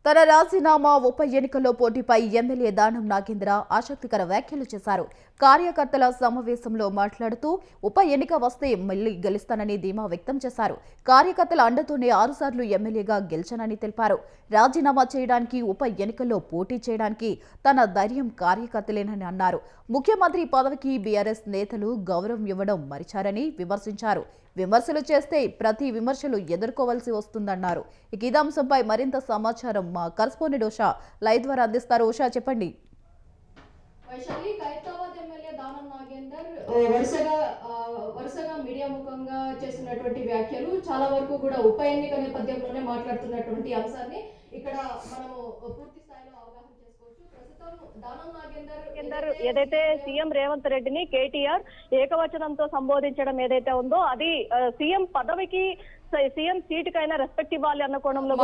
తన రాజీనామా ఉప ఎన్నికల్లో పోటీపై ఎమ్మెల్యే దానం నాగేంద్ర ఆసక్తికర వ్యాఖ్యలు చేశారు. కార్యకర్తల సమావేశంలో మాట్లాడుతూ ఉప ఎన్నిక వస్తే మళ్లీ గెలుస్తానని ధీమా వ్యక్తం చేశారు. కార్యకర్తల అండతోనే 6 సార్లు ఎమ్మెల్యేగా గెలిచానని తెలిపారు. రాజీనామా చేయడానికి ఉప ఎన్నికల్లో పోటీ చేయడానికి తన ధైర్యం కార్యకర్తలేనని అన్నారు. ముఖ్యమంత్రి పదవికి బీఆర్ఎస్ నేతలు గౌరవం ఇవ్వడం మరిచారని విమర్శించారు. విమర్శలు చేస్తే ప్రతి విమర్శలు ఎదుర్కోవాల్సి వస్తుందన్నారు. ఈ అంశంపై మరింత సమాచారం మా కరెస్పాండెంట్ ఉషా లైవ్ ద్వారా అందిస్తారు. ఉషా, చెప్పండి. వైశాలి, ఖైరతాబాద్ ఎమ్మెల్యే దానం నాగేందర్ వరుసగా మీడియా ముఖంగా చేసినటువంటి వ్యాఖ్యలు చాలా వరకు కూడా ఉప ఎన్నిక నేపథ్యంలోనే మాట్లాడుతున్నటువంటి అంశాన్ని ఇక్కడ మనము పూర్తి స్థాయిలో అవగాహన చేసుకోవచ్చు. ప్రస్తుతం దానం నాగేందర్ ఏదైతే సీఎం రేవంత్ రెడ్డిని కేటీఆర్ ఏకవచనంతో సంబోధించడం ఏదైతే ఉందో అది సీఎం పదవికి సీఎం సీటుకైనా రెస్పెక్ట్ ఇవ్వాలి అన్న కోణంలో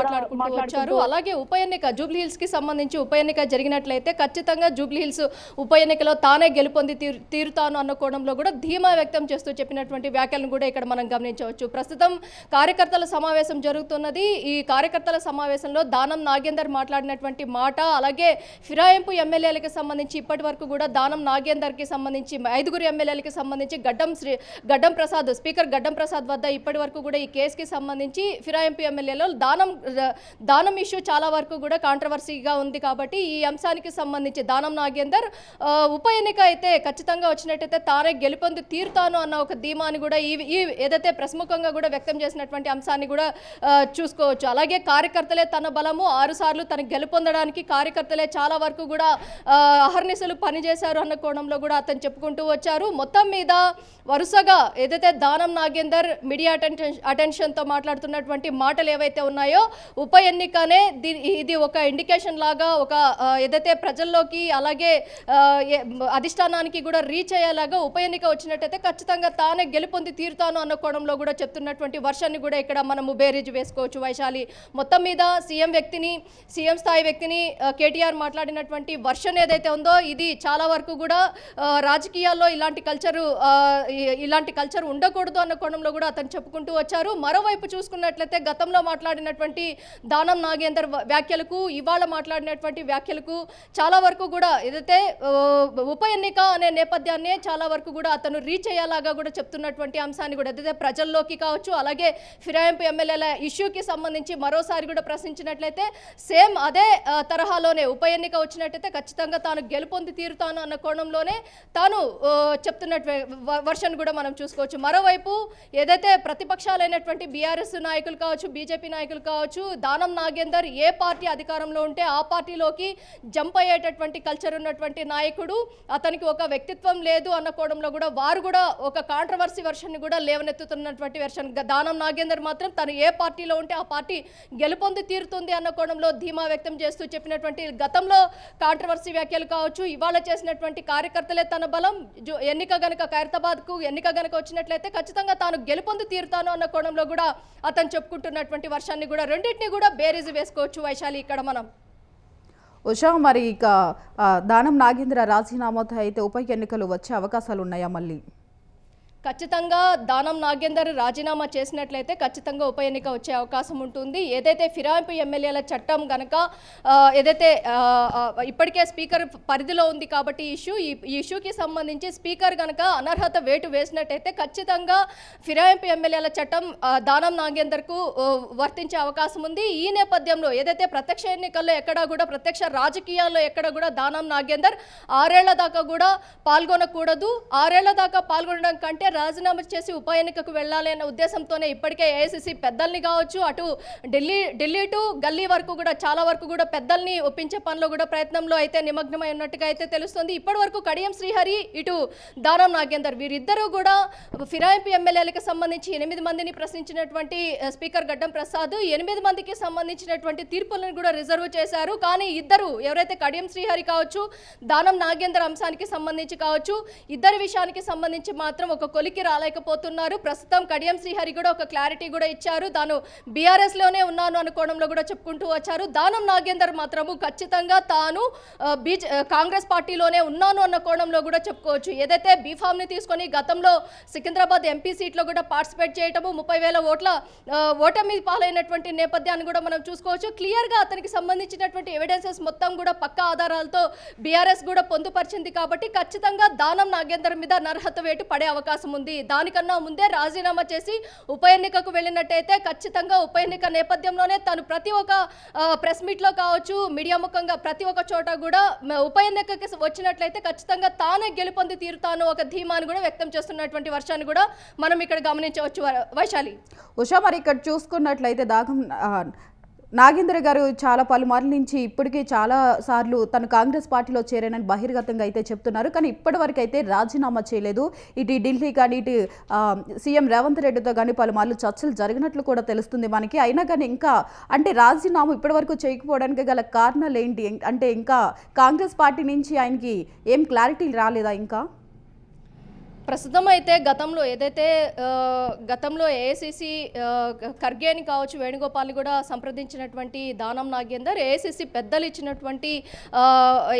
మాట్లాడుకుంటూ అలాగే ఉప ఎన్నిక జూబ్లీ హిల్స్ కి సంబంధించి ఉప ఎన్నిక జరిగినట్లయితే ఖచ్చితంగా జూబ్లీ హిల్స్ ఉప ఎన్నికలో తానే గెలుపొంది తీరుతాను అన్న కోణంలో కూడా ధీమా వ్యక్తం చేస్తూ చెప్పినటువంటి వ్యాఖ్యలను కూడా ఇక్కడ మనం గమనించవచ్చు. ప్రస్తుతం కార్యకర్తల సమావేశం జరుగుతున్నది. ఈ కార్యకర్తల సమావేశంలో దానం నాగేందర్ మాట్లాడినటువంటి మాట, అలాగే ఫిరాయింపు ఎమ్మెల్యేలకు సంబంధించి ఇప్పటి వరకు కూడా దానం నాగేందర్ కి సంబంధించి 5 ఎమ్మెల్యేలకు సంబంధించి గడ్డం ప్రసాద్ స్పీకర్ గడ్డం ప్రసాద్ వద్ద ఇప్పటి వరకు కూడా ఈ కేసు కి సంబంధించి ఫిరాయింపు ఎమ్మెల్యేలో దానం ఇష్యూ చాలా వరకు కూడా కాంట్రవర్సీగా ఉంది. కాబట్టి ఈ అంశానికి సంబంధించి దానం నాగేందర్ ఉప ఎన్నిక అయితే ఖచ్చితంగా వచ్చినట్టయితే తానే గెలుపొంది తీరుతాను అన్న ఒక ధీమాని కూడా ఈ ఏదైతే ప్రముఖంగా కూడా వ్యక్తం చేసినటువంటి అంశాన్ని కూడా చూసుకోవచ్చు. అలాగే కార్యకర్తలే తన బలము, 6 సార్లు తన గెలుపొందడానికి కార్యకర్తలే చాలా వరకు కూడా అహర్నిశలు పనిచేశారు అన్న కోణంలో కూడా అతను చెప్పుకుంటూ వచ్చారు. మొత్తం మీద వరుసగా ఏదైతే దానం నాగేందర్ మీడియా అటెన్షన్తో మాట్లాడుతున్నటువంటి మాటలు ఏవైతే ఉన్నాయో ఉప ఎన్నికనే ఇది ఒక ఇండికేషన్ లాగా ఒక ఏదైతే ప్రజల్లోకి అలాగే అధిష్టానానికి కూడా రీచ్ అయ్యేలాగా ఉప ఎన్నిక వచ్చినట్టయితే ఖచ్చితంగా తానే గెలుపొంది తీరుతాను అన్న కోణంలో కూడా చెప్తున్నటువంటి వర్షాన్ని కూడా ఇక్కడ మనము బేరీజ్ వేసుకోవచ్చు. వైశాలి, మొత్తం మీద సీఎం స్థాయి వ్యక్తిని కేటీఆర్ మాట్లాడినటువంటి వర్షన్ ఏదైతే ఉందో ఇది చాలా వరకు కూడా రాజకీయాల్లో ఇలాంటి కల్చర్ ఉండకూడదు అన్న కోణంలో కూడా అతను చెప్పుకుంటూ వచ్చారు. మరోవైపు చూసుకున్నట్లయితే గతంలో మాట్లాడినటువంటి దానం నాగేందర్ వ్యాఖ్యలకు ఇవాళ మాట్లాడినటువంటి వ్యాఖ్యలకు చాలా వరకు కూడా ఏదైతే ఉప ఎన్నిక అనే నేపథ్యాన్ని చాలా వరకు కూడా అతను రీచ్ అయ్యేలాగా కూడా చెప్తున్నటువంటి అంశాన్ని కూడా ఏదైతే ప్రజల్లోకి కావచ్చు, అలాగే ఫిరాయింపు ఎమ్మెల్యేల ఇష్యూకి సంబంధించి మరోసారి కూడా ప్రశ్నించినట్లయితే సేమ్ అదే తరహాలోనే ఉప ఎన్నిక వచ్చినట్టయితే ఖచ్చితంగా తాను గెలుపొంది తీరుతాను అన్న కోణంలోనే తాను చెప్తున్నట్టు వర్షన్ కూడా మనం చూసుకోవచ్చు. మరోవైపు ఏదైతే ప్రతిపక్షాలైనటువంటి బీఆర్ఎస్ నాయకులు కావచ్చు, బీజేపీ నాయకులు కావచ్చు, దానం నాగేందర్ ఏ పార్టీ అధికారంలో ఉంటే ఆ పార్టీలోకి జంప్ అయ్యేటటువంటి కల్చర్ ఉన్నటువంటి నాయకుడు, అతనికి ఒక వ్యక్తిత్వం లేదు అన్న కోణంలో కూడా వారు కూడా ఒక కాంట్రవర్సీ వర్షన్ని కూడా లేవనెత్తుతున్నటువంటి వర్షన్. దానం నాగేందర్ మాత్రం తను ఏ పార్టీలో ఉంటే ఆ పార్టీ గెలుపొంది తీరుతుంది అన్న కోణంలో ధీమా వ్యక్తం చేస్తూ చెప్పినటువంటి గతంలో కాంట్రవర్సీ వ్యాఖ్యలు కావచ్చు, ఇవాళ చేసినటువంటి కార్యకర్తలే తన బలం, ఖైరతాబాద్కు ఎన్నిక గనక వచ్చినట్లయితే ఖచ్చితంగా తాను గెలుపొంది తీరుతాను అన్న కోణంలో కూడా అతను చెప్పుకుంటున్నటువంటి వర్షాన్ని కూడా రెండింటినీ కూడా బేరీజు వేసుకోవచ్చు. వైశాలి, ఇక్కడ మనం ఉషా, మరి ఇక దానం నాగేంద్ర రాజీనామాతో అయితే ఉప ఎన్నికలు వచ్చే అవకాశాలు ఉన్నాయా? మళ్ళీ ఖచ్చితంగా దానం నాగేందర్ రాజీనామా చేసినట్లయితే ఖచ్చితంగా ఉప ఎన్నిక వచ్చే అవకాశం ఉంటుంది. ఏదైతే ఫిరాయింపు ఎమ్మెల్యేల చట్టం గనక ఏదైతే ఇప్పటికే స్పీకర్ పరిధిలో ఉంది కాబట్టి ఈ ఇష్యూకి సంబంధించి స్పీకర్ గనక అనర్హత వేటు వేసినట్టయితే ఖచ్చితంగా ఫిరాయింపు ఎమ్మెల్యేల చట్టం దానం నాగేందర్కు వర్తించే అవకాశం ఉంది. ఈ నేపథ్యంలో ఏదైతే ప్రత్యక్ష ఎన్నికల్లో ఎక్కడా కూడా ప్రత్యక్ష రాజకీయాల్లో ఎక్కడ కూడా దానం నాగేందర్ 6 ఏళ్ల దాకా కూడా పాల్గొనకూడదు. 6 ఏళ్ల దాకా పాల్గొనడం కంటే రాజీనామా చేసి ఉప ఎన్నికకు వెళ్ళాలి అన్న ఉద్దేశంతోనే ఇప్పటికే ఏఐసిసి పెద్దల్ని కావచ్చు, అటు ఢిల్లీ టు గల్లీ వరకు కూడా చాలా వరకు కూడా పెద్దల్ని ఒప్పించే పనిలో కూడా ప్రయత్నంలో అయితే నిమగ్నమై ఉన్నట్టుగా అయితే తెలుస్తుంది. ఇప్పటి వరకు కడియం శ్రీహరి, ఇటు దానం నాగేందర్ వీరిద్దరూ కూడా ఫిరాయింపు ఎమ్మెల్యేలకు సంబంధించి 8 మందిని ప్రశ్నించినటువంటి స్పీకర్ గడ్డం ప్రసాద్ 8 మందికి సంబంధించినటువంటి తీర్పులను కూడా రిజర్వ్ చేశారు. కానీ ఇద్దరు ఎవరైతే కడియం శ్రీహరి కావచ్చు, దానం నాగేందర్ అంశానికి సంబంధించి కావచ్చు, ఇద్దరి విషయానికి సంబంధించి మాత్రం ఒక కొలికి రాలేకపోతున్నారు. ప్రస్తుతం కడియం శ్రీహరి కూడా ఒక క్లారిటీ కూడా ఇచ్చారు. తాను బీఆర్ఎస్ లోనే ఉన్నాను అనుకోవడంలో కూడా చెప్పుకుంటూ వచ్చారు. దానం నాగేందర్ మాత్రము ఖచ్చితంగా తాను కాంగ్రెస్ పార్టీలోనే ఉన్నాను అన్న కోణంలో కూడా చెప్పుకోవచ్చు. ఏదైతే బీఫామ్ ని తీసుకొని గతంలో సికింద్రాబాద్ ఎంపీ సీట్లో కూడా పార్టిసిపేట్ చేయటము 30,000 ఓట్ల ఓటమి పాలైనటువంటి నేపథ్యాన్ని కూడా మనం చూసుకోవచ్చు. క్లియర్ గా అతనికి సంబంధించినటువంటి ఎవిడెన్సెస్ మొత్తం కూడా పక్కా ఆధారాలతో బీఆర్ఎస్ కూడా పొందుపరిచింది. కాబట్టి ఖచ్చితంగా దానం నాగేందర్ మీద నర్హత వేటు పడే అవకాశం ఉంది. దానికన్నా ముందే రాజీనామా చేసి ఉప ఎన్నికకు వెళ్ళినట్టయితే ఖచ్చితంగా ఉప ఎన్నిక నేపథ్యంలోనే తను ప్రతి ఒక్క ప్రెస్ మీట్లో కావచ్చు, మీడియా ముఖంగా ప్రతి ఒక్క చోట కూడా ఉప ఎన్నికకి వచ్చినట్లయితే ఖచ్చితంగా తానే గెలుపొంది తీరుతాను ఒక ధీమాను కూడా వ్యక్తం చేస్తున్నటువంటి వర్షాన్ని కూడా మనం ఇక్కడ గమనించవచ్చు. వైశాలి, ఉషా, మరి ఇక్కడ చూసుకున్నట్లయితే నాగేంద్ర గారు చాలా పలుమార్లు నుంచి ఇప్పటికీ చాలా సార్లు తను కాంగ్రెస్ పార్టీలో చేరానని బహిర్గతంగా అయితే చెప్తున్నారు. కానీ ఇప్పటి వరకు అయితే రాజీనామా చేయలేదు. ఇటు ఢిల్లీ కానీ ఇటు సీఎం రేవంత్ రెడ్డితో కానీ పలుమార్లు చర్చలు జరిగినట్లు కూడా తెలుస్తుంది మనకి. అయినా కానీ ఇంకా అంటే రాజీనామా ఇప్పటి వరకు చేయకపోవడానికి గల కారణాలు ఏంటి? అంటే ఇంకా కాంగ్రెస్ పార్టీ నుంచి ఆయనకి ఏం క్లారిటీ రాలేదా? ఇంకా ప్రస్తుతం అయితే గతంలో ఏఐసిసి ఖర్గేని కావచ్చు, వేణుగోపాల్ని కూడా సంప్రదించినటువంటి దానం నాగేందర్ ఏఐసిసి పెద్దలు ఇచ్చినటువంటి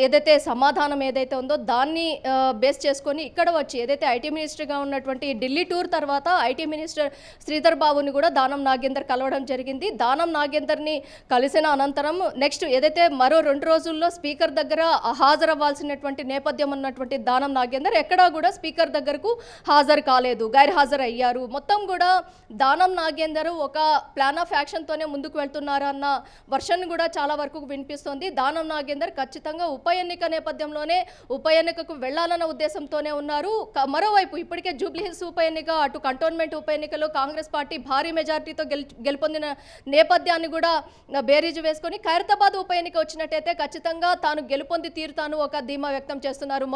ఏదైతే సమాధానం ఏదైతే ఉందో దాన్ని బేస్ చేసుకొని ఇక్కడ వచ్చి ఏదైతే ఐటీ మినిస్టర్గా ఉన్నటువంటి ఢిల్లీ టూర్ తర్వాత ఐటీ మినిస్టర్ శ్రీధర్ బాబుని కూడా దానం నాగేందర్ కలవడం జరిగింది. దానం నాగేందర్ని కలిసిన అనంతరం నెక్స్ట్ ఏదైతే మరో 2 రోజుల్లో స్పీకర్ దగ్గర హాజరవ్వాల్సినటువంటి నేపథ్యం ఉన్నటువంటి దానం నాగేందర్ ఎక్కడా కూడా స్పీకర్ దగ్గర హాజరు కాలేదు, గైర్హాజరు అయ్యారు. మొత్తం కూడా దానం నాగేందర్ ఒక ప్లాన్ ఆఫ్ యాక్షన్తోనే ముందుకు వెళ్తున్నారు అన్న వర్షన్ కూడా చాలా వరకు వినిపిస్తోంది. దానం నాగేందర్ ఖచ్చితంగా ఉప ఎన్నిక నేపథ్యంలోనే ఉప ఎన్నికకు వెళ్లాలన్న ఉద్దేశంతోనే ఉన్నారు. మరోవైపు ఇప్పటికే జూబ్లీహిల్స్ ఉప ఎన్నిక, అటు కంటోన్మెంట్ ఉప ఎన్నికలో కాంగ్రెస్ పార్టీ భారీ మెజార్టీతో గెలుపొందిన నేపథ్యాన్ని కూడా బేరీజు వేసుకొని ఖైరతాబాద్ ఉప ఎన్నిక వచ్చినట్టయితే ఖచ్చితంగా తాను గెలుపొంది తీరుతాను ఒక ధీమా వ్యక్తం చేస్తున్నారు.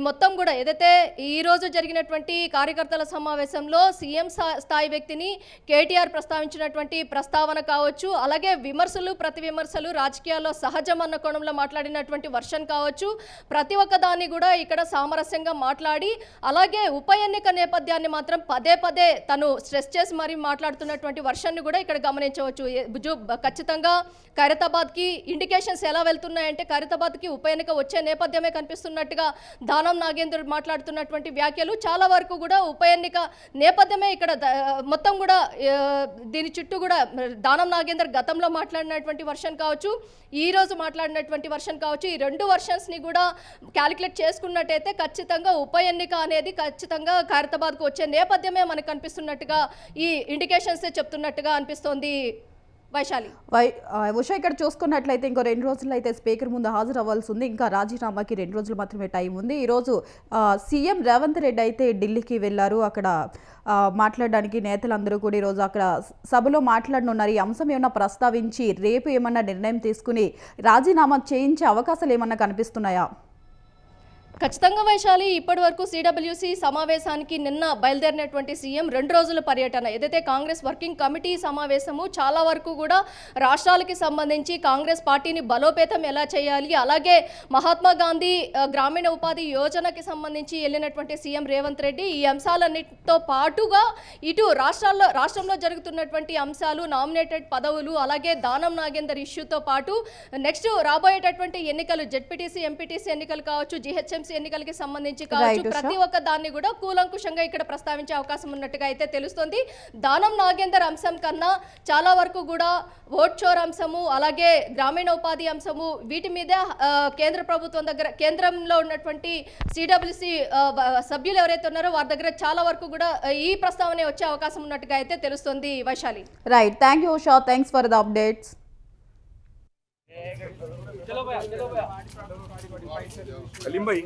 మొత్తం కూడా ఏదైతే ఈ రోజు జరిగినటువంటి కార్యకర్తల సమావేశంలో సీఎం స్థాయి వ్యక్తిని కేటీఆర్ ప్రస్తావించినటువంటి ప్రస్తావన కావచ్చు, అలాగే ప్రతి విమర్శలు రాజకీయాల్లో సహజం అన్న కోణంలో మాట్లాడినటువంటి వర్షన్ కావచ్చు, ప్రతి ఒక్క దాన్ని కూడా ఇక్కడ సామరస్యంగా మాట్లాడి అలాగే ఉప ఎన్నిక నేపథ్యాన్ని మాత్రం పదే తను స్ట్రెస్ చేసి మరీ మాట్లాడుతున్నటువంటి వర్షన్ని కూడా ఇక్కడ గమనించవచ్చు. ఖచ్చితంగా ఖైరతాబాద్కి ఇండికేషన్స్ ఎలా వెళ్తున్నాయంటే ఖైరతాబాద్కి ఉప ఎన్నిక వచ్చే నేపథ్యమే కనిపిస్తున్నట్టుగా దానం నాగేందర్ మాట్లాడుతున్నటువంటి వ్యాఖ్యలు చాలా వరకు కూడా ఉప ఎన్నిక నేపథ్యమే ఇక్కడ మొత్తం కూడా దీని చుట్టూ కూడా దానం నాగేందర్ గతంలో మాట్లాడినటువంటి వర్షన్ కావచ్చు, ఈ రోజు మాట్లాడినటువంటి వర్షన్ కావచ్చు, ఈ 2 వర్షన్స్ని కూడా క్యాలిక్యులేట్ చేసుకున్నట్టయితే ఖచ్చితంగా ఉప ఎన్నిక అనేది ఖచ్చితంగా ఖైరతాబాద్కు వచ్చే నేపథ్యమే మనకు కనిపిస్తున్నట్టుగా ఈ ఇండికేషన్సే చెప్తున్నట్టుగా అనిపిస్తోంది. వైశాలి, ఉషా, ఇక్కడ చూసుకున్నట్లయితే ఇంకో 2 రోజుల్లో అయితే స్పీకర్ ముందు హాజరు అవ్వాల్సి ఉంది. ఇంకా రాజీనామాకి 2 రోజులు మాత్రమే టైం ఉంది. ఈరోజు సీఎం రేవంత్ రెడ్డి అయితే ఢిల్లీకి వెళ్ళారు. అక్కడ మాట్లాడడానికి నేతలందరూ కూడా ఈరోజు అక్కడ సభలో మాట్లాడనున్నారు. ఈ అంశం ఏమన్నా ప్రస్తావించి రేపు ఏమన్నా నిర్ణయం తీసుకుని రాజీనామా చేయించే అవకాశాలు ఏమన్నా కనిపిస్తున్నాయా? ఖచ్చితంగా వైశాలి, ఇప్పటి వరకు సిడబ్ల్యూసి సమావేశానికి నిన్న బయలుదేరినటువంటి సీఎం 2 రోజుల పర్యటన ఏదైతే కాంగ్రెస్ వర్కింగ్ కమిటీ సమావేశము చాలా వరకు కూడా రాష్ట్రాలకి సంబంధించి కాంగ్రెస్ పార్టీని బలోపేతం ఎలా చేయాలి, అలాగే మహాత్మా గాంధీ గ్రామీణ ఉపాధి యోజనకి సంబంధించి వెళ్ళినటువంటి సీఎం రేవంత్ రెడ్డి ఈ అంశాలన్నిటితో పాటుగా ఇటు రాష్ట్రంలో జరుగుతున్నటువంటి అంశాలు, నామినేటెడ్ పదవులు, అలాగే దానం నాగేందర్ ఇష్యూతో పాటు నెక్స్ట్ రాబోయేటటువంటి ఎన్నికలు జెడ్పీటీసీ ఎంపీటీసీ ఎన్నికలు కావచ్చు, జిహెచ్ఎంసీ ఎన్నికలకి సంబంధించి కావచ్చు, ప్రతి ఒక్క దాన్ని కూడా కూలంకుషంగా ఇక్కడ ప్రస్తావించే అవకాశం ఉన్నట్టుగా అయితే తెలుస్తుంది. దానం నాగేందర్ అంశం కన్నా చాలా వరకు కూడా ఓట్ చోర్ అంశము, అలాగే గ్రామీణ ఉపాధి అంశము, వీటి మీద కేంద్ర ప్రభుత్వం దగ్గర కేంద్రంలో ఉన్నటువంటి సిడబ్ల్యూసి సభ్యులు ఎవరైతే ఉన్నారో వారి దగ్గర చాలా వరకు కూడా ఈ ప్రస్తావన వచ్చే అవకాశం ఉన్నట్టుగా అయితే తెలుస్తుంది. Vaishali, right, thank you Usha, thanks for the updates. Kaleem भाई